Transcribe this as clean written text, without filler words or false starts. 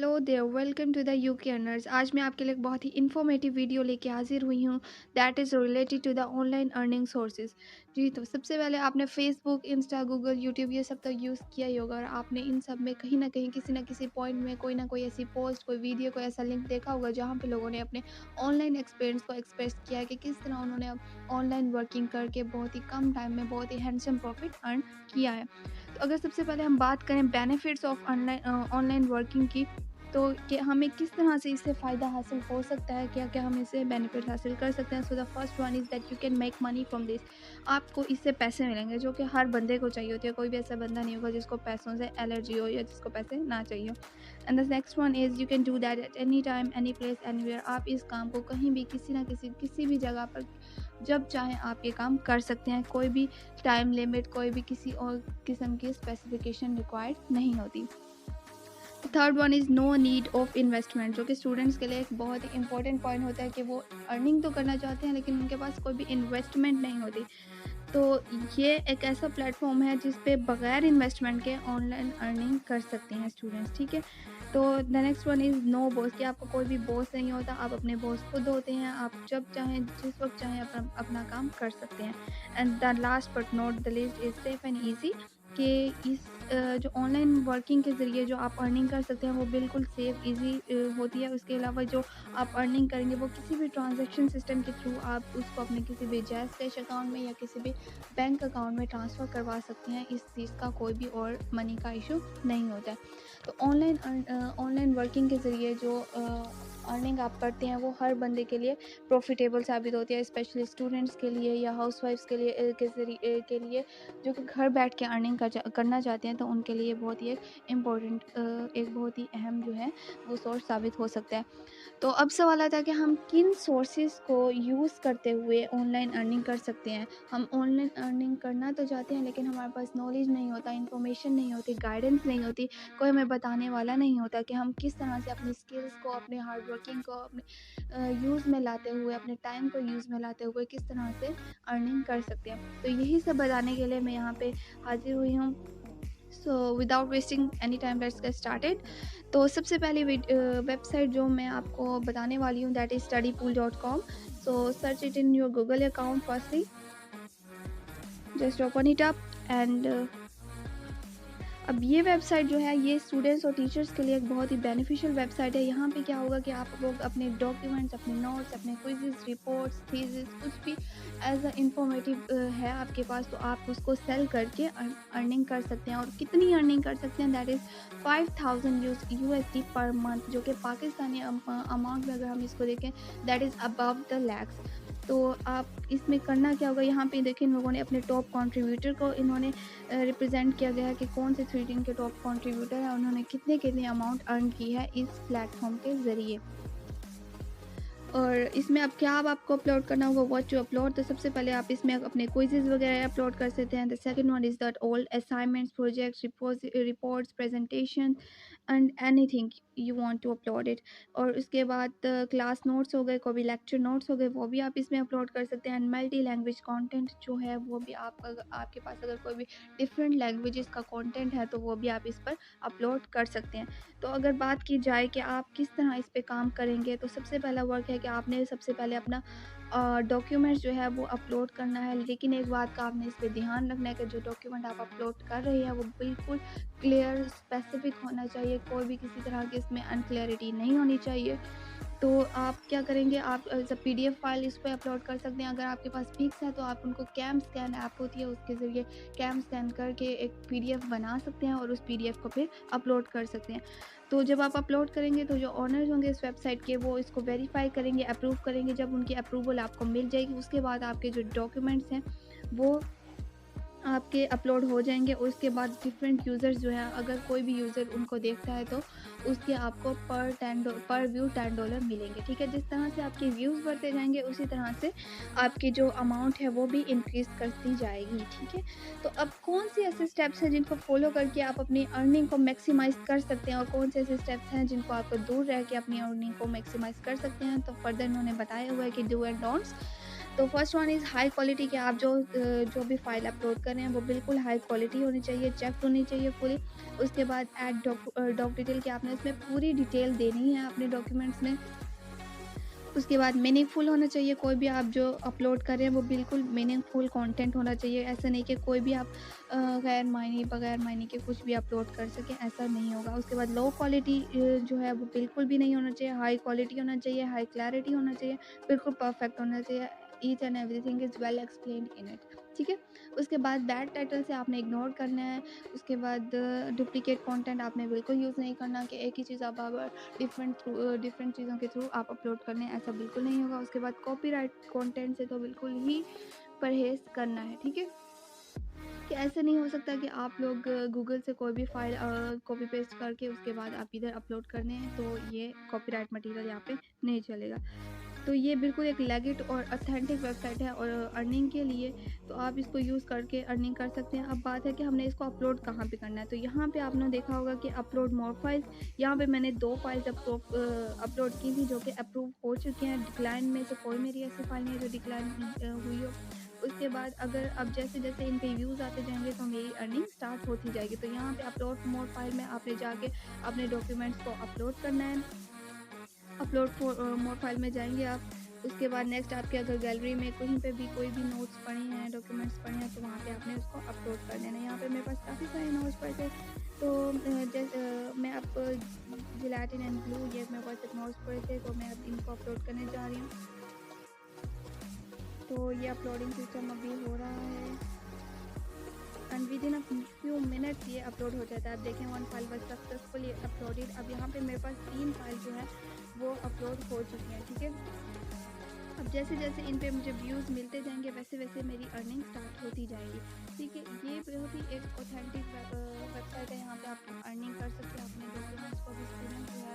Hello there, welcome to the UK earners. आज मैं आपके लिए एक बहुत ही इन्फॉर्मेटिव वीडियो लेके हाजिर हुई हूँ that is related to the online earning sources. जी, तो सबसे पहले आपने फेसबुक, इंस्टा, गूगल, यूट्यूब ये सब तो यूज़ किया ही होगा और आपने इन सब में कहीं ना कहीं किसी ना किसी पॉइंट में कोई ना कोई ऐसी पोस्ट, कोई वीडियो, कोई ऐसा लिंक देखा होगा जहाँ पे लोगों ने अपने ऑनलाइन एक्सपीरियंस को एक्सप्रेस किया है कि किस तरह उन्होंने ऑनलाइन वर्किंग करके बहुत ही कम टाइम में बहुत ही हैंडसम प्रॉफिट अर्न किया है। तो अगर सबसे पहले हम बात करें बेनिफिट्स ऑफ ऑनलाइन वर्किंग की, तो कि हमें किस तरह से इससे फ़ायदा हासिल हो सकता है, क्या क्या हम इससे बेनिफिट हासिल कर सकते हैं। So the first one is that you can make money from this. आपको इससे पैसे मिलेंगे जो कि हर बंदे को चाहिए होती है। कोई भी ऐसा बंदा नहीं होगा जिसको पैसों से एलर्जी हो या जिसको पैसे ना चाहिए हो। And the next one is you can do that at any time, any place, anywhere. आप इस काम को कहीं भी, किसी ना किसी भी जगह पर जब चाहें आप ये काम कर सकते हैं। कोई भी टाइम लिमिट, कोई भी किसी और किस्म की स्पेसिफिकेशन रिक्वायर्ड नहीं होती। Third one is no need of investment, जो कि स्टूडेंट्स के लिए एक बहुत ही इंपॉर्टेंट पॉइंट होता है कि वो अर्निंग तो करना चाहते हैं लेकिन उनके पास कोई भी इन्वेस्टमेंट नहीं होती। तो ये एक ऐसा प्लेटफॉर्म है जिस पे बगैर इन्वेस्टमेंट के ऑनलाइन अर्निंग कर सकते हैं स्टूडेंट्स, ठीक है। तो the next one is no boss, कि आपको कोई भी बॉस नहीं होता, आप अपने बॉस खुद होते हैं। आप जब चाहें, जिस वक्त चाहें अपना काम कर सकते हैं। And the last but not the least is safe and easy, कि इस जो ऑनलाइन वर्किंग के ज़रिए जो आप अर्निंग कर सकते हैं वो बिल्कुल सेफ़, ईज़ी होती है। उसके अलावा जो आप अर्निंग करेंगे वो किसी भी ट्रांजैक्शन सिस्टम के थ्रू आप उसको अपने किसी भी जैज़ कैश अकाउंट में या किसी भी बैंक अकाउंट में ट्रांसफ़र करवा सकते हैं। इस चीज़ का कोई भी और मनी का इशू नहीं होता है। तो ऑनलाइन वर्किंग के ज़रिए जो अर्निंग आप करते हैं वो हर बंदे के लिए प्रॉफिटेबल साबित होती है, स्पेशली स्टूडेंट्स के लिए या हाउसवाइफ्स के लिए के लिए जो कि घर बैठ के अर्निंग करना चाहते हैं। तो उनके लिए बहुत ही एक इम्पोर्टेंट, एक बहुत ही अहम जो है वो सोर्स साबित हो सकता है। तो अब सवाल आता है कि हम किन सोर्सेज को यूज़ करते हुए ऑनलाइन अर्निंग कर सकते हैं। हम ऑनलाइन अर्निंग करना तो चाहते हैं लेकिन हमारे पास नॉलेज नहीं होता, इन्फॉर्मेशन नहीं होती, गाइडेंस नहीं होती, कोई हमें बताने वाला नहीं होता कि हम किस तरह से अपनी स्किल्स को, अपने हार्ड वर्किंग को अपने यूज़ में लाते हुए, अपने टाइम को यूज़ में लाते हुए किस तरह से अर्निंग कर सकते हैं। तो यही सब बताने के लिए मैं यहाँ पे हाजिर हुई हूँ। So without wasting any time let's get started. तो सबसे पहली वेबसाइट जो मैं आपको बताने वाली हूँ that is studypool.com। So search it in your Google account firstly, just open it up and अब ये वेबसाइट जो है ये स्टूडेंट्स और टीचर्स के लिए एक बहुत ही बेनिफिशियल वेबसाइट है। यहाँ पे क्या होगा कि आप लोग अपने डॉक्यूमेंट्स, अपने नोट्स, अपने क्विज़ेस, रिपोर्ट्स, थीसिस, कुछ भी एज अ इंफॉर्मेटिव है आपके पास, तो आप उसको सेल करके अर्निंग कर सकते हैं। और कितनी अर्निंग कर सकते हैं, that is 5000 USD per month, जो कि पाकिस्तानी अमाउंट में अगर हम इसको देखें that is above the lakhs. तो आप इसमें करना क्या होगा, यहाँ पे देखिए इन लोगों ने अपने टॉप कंट्रीब्यूटर को इन्होंने रिप्रेजेंट किया गया है कि कौन से 3 के टॉप कंट्रीब्यूटर है, उन्होंने कितने कितने अमाउंट अर्न की है इस प्लेटफॉर्म के ज़रिए। और इसमें अब क्या अब आपको अपलोड करना होगा, व्हाट टू अपलोड। तो सबसे पहले आप इसमें अपने क्विज़ेस वगैरह अपलोड कर सकते हैं। The second one is that all assignments, projects, reports, presentation and anything you want to upload it. और उसके बाद क्लास नोट्स हो गए, कोई भी लेक्चर नोट्स हो गए, वो भी आप इसमें अपलोड कर सकते हैं। एंड मल्टी लैंग्वेज कंटेंट जो है वो भी आपके पास अगर कोई भी डिफरेंट लैंग्वेजेस का कंटेंट है तो वो भी आप इस पर अपलोड कर सकते हैं। तो अगर बात की जाए कि आप किस तरह इस पे काम करेंगे, तो सबसे पहला वर्क है कि आपने सबसे पहले अपना डॉक्यूमेंट्स जो है वो अपलोड करना है। लेकिन एक बात का आपने इस पे ध्यान रखना है कि जो डॉक्यूमेंट आप अपलोड कर रहे हैं वो बिल्कुल क्लियर, स्पेसिफिक होना चाहिए। कोई भी किसी तरह की इसमें अनक्लैरिटी नहीं होनी चाहिए। तो आप क्या करेंगे, आप एज अ PDF फाइल इस पे अपलोड कर सकते हैं। अगर आपके पास पिक्स है तो आप उनको कैम स्कैन ऐप होती है उसके ज़रिए कैम स्कैन करके एक PDF बना सकते हैं और उस PDF को फिर अपलोड कर सकते हैं। तो जब आप अपलोड करेंगे तो जो ओनर्स होंगे इस वेबसाइट के वो इसको वेरीफाई करेंगे, अप्रूव करेंगे। जब उनकी अप्रूवल आपको मिल जाएगी उसके बाद आपके जो डॉक्यूमेंट्स हैं वो आपके अपलोड हो जाएंगे। और उसके बाद डिफरेंट यूज़र्स जो है, अगर कोई भी यूज़र उनको देखता है तो उसके आपको पर व्यू $10 मिलेंगे, ठीक है। जिस तरह से आपके व्यूज़ बढ़ते जाएंगे उसी तरह से आपकी जो अमाउंट है वो भी इंक्रीज़ करती जाएगी, ठीक है। तो अब कौन से ऐसे स्टेप्स हैं जिनको फॉलो करके आप अपनी अर्निंग को मैक्सिमाइज़ कर सकते हैं और कौन से ऐसे स्टेप्स हैं जिनको आपको दूर रह के अपनी अर्निंग को मैक्सिमाइज़ कर सकते हैं, तो फर्दर इन्होंने बताया हुआ है कि डू एंड डोंट्स। तो first one is high quality, कि आप जो भी फाइल अपलोड कर रहे हैं वो बिल्कुल हाई क्वालिटी होनी चाहिए, चेक्ड होनी चाहिए फुली। उसके बाद ऐड डॉक डिटेल, कि आपने उसमें पूरी डिटेल देनी है अपने डॉक्यूमेंट्स में। उसके बाद मीनिंगफुल होना चाहिए, कोई भी आप जो अपलोड कर रहे हैं वो बिल्कुल मीनिंगफुल कंटेंट होना चाहिए। ऐसा नहीं कि कोई भी आप गैर मायने बगैर मायने के कुछ भी अपलोड कर सकें, ऐसा नहीं होगा। उसके बाद लो क्वालिटी जो है वो बिल्कुल भी नहीं होना चाहिए, हाई क्वालिटी होना चाहिए, हाई क्लैरिटी होना चाहिए, बिल्कुल परफेक्ट होना चाहिए। Each and everything is well explained in it, ठीक है। उसके बाद बैड टाइटल से आपने इग्नोर करना है। उसके बाद डुप्लीकेट कंटेंट आपने बिल्कुल यूज़ नहीं करना, कि एक ही चीज़ आप बार-बार डिफरेंट चीज़ों के थ्रू आप अपलोड कर लें, ऐसा बिल्कुल नहीं होगा। उसके बाद कॉपीराइट कंटेंट से तो बिल्कुल ही परहेज़ करना है, ठीक है? कि ऐसा नहीं हो सकता कि आप लोग गूगल से कोई भी फाइल कॉपी पेस्ट करके उसके बाद आप इधर अपलोड कर दें, तो ये कॉपीराइट मटीरियल यहाँ पे नहीं चलेगा। तो ये बिल्कुल एक लेगिट और ऑथेंटिक वेबसाइट है, और अर्निंग के लिए तो आप इसको यूज़ करके अर्निंग कर सकते हैं। अब बात है कि हमने इसको अपलोड कहाँ पे करना है, तो यहाँ पे आपने देखा होगा कि अपलोड मोर फाइल्स, यहाँ पे मैंने 2 फाइल्स अपलोड की थी जो कि अप्रूव हो चुकी हैं। डिक्लाइन में से कोई मेरी ऐसी फाइल नहीं है जो डिक्लाइन हुई हो। उसके बाद अगर अब जैसे-जैसे इन पे व्यूज़ आते जाएँगे तो मेरी अर्निंग स्टार्ट होती जाएगी। तो यहाँ पे अपलोड मोर फाइल में आपने जाके अपने डॉक्यूमेंट्स को अपलोड करना है। मोर फाइल में जाएँगे आप। उसके बाद नेक्स्ट आपके अगर गैलरी में कहीं पे भी कोई भी नोट्स पड़े हैं, डॉक्यूमेंट्स पड़े हैं, तो वहाँ पे आपने उसको अपलोड कर देना है। यहाँ पे मेरे पास काफ़ी सारे नोट्स पड़े थे, तो मैं अब जिलेटिन एंड ग्लू, ये मेरे पास एक नोट्स पड़े थे, तो मैं अब इनको अपलोड करने जा रही हूँ। तो ये अपलोडिंग सिस्टम अभी हो रहा है, and with in a few minutes ये अपलोड हो जाता है। आप देखें, 1 फाइल वाज़ सक्सेसफुली अपलोडेड। अब यहाँ पे मेरे पास 3 फाइल जो है वो अपलोड हो चुकी हैं, ठीक है। अब जैसे-जैसे इन पे मुझे व्यूज़ मिलते जाएँगे, वैसे-वैसे मेरी अर्निंग स्टार्ट होती जाएगी, ठीक है। ये बहुत ही एक ऑथेंटिक वेबसाइट है, यहाँ पे आप अर्निंग कर सकते हैं, अपने डॉक्यूमेंट्स को भी स्टूडेंट जो है